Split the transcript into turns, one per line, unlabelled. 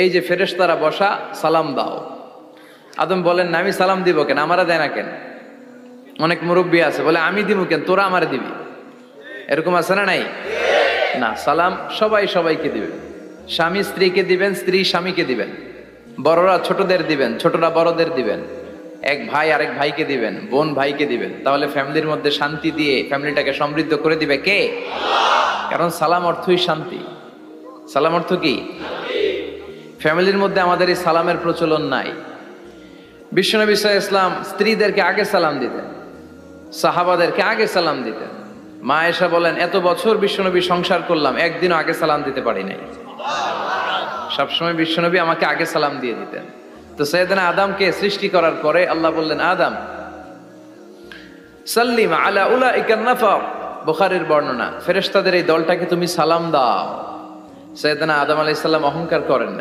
এই যে ফেরেশতারা বসা, সালাম দাও। আদম বলেন না, আমি সালাম দিব কেন, আমারা দেয় না কেন? অনেক মুরব্বী আছে বলে আমি দিব কেন, তোরা আমারে দিবি। এরকম আছে না নাই? না, সালাম সবাই সবাইকে দিবেন। স্বামী স্ত্রীকে দিবেন, স্ত্রী স্বামীকে দিবেন, বড়রা ছোটদের দিবেন, ছোটরা বড়দের দিবেন, এক ভাই আরেক ভাইকে দিবেন, বোন ভাইকে দিবেন। তাহলে ফ্যামিলির মধ্যে শান্তি দিয়ে ফ্যামিলিটাকে সমৃদ্ধ করে দিবে কে? কারণ সালাম অর্থই শান্তি। সালাম অর্থ কি? ফ্যামিলির মধ্যে আমাদের এই সালামের প্রচলন নাই। বিশ্বনবী সাল্লাল্লাহু আলাইহি ওয়াসাল্লাম স্ত্রীদেরকে আগে সালাম দিতেন, সাহাবাদেরকে আগে সালাম দিতেন। মা আয়েশা বলেন, এত বছর বিশ্বনবী সংসার করলাম, একদিনও আগে সালাম দিতে পারি নাই। সবসময় বিশ্বনবী আমাকে আগে সালাম দিয়ে দিতেন। তো সাইয়েদনা আদমকে সৃষ্টি করার পরে আল্লাহ বললেন, আদম সাল্লিম আলা উলাইকান নাফার, বুখারীর বর্ণনা, ফেরেশতাদের এই দলটাকে তুমি সালাম দাও। সাইয়েদনা আদম আলাইহিস সালাম অহংকার করেন না।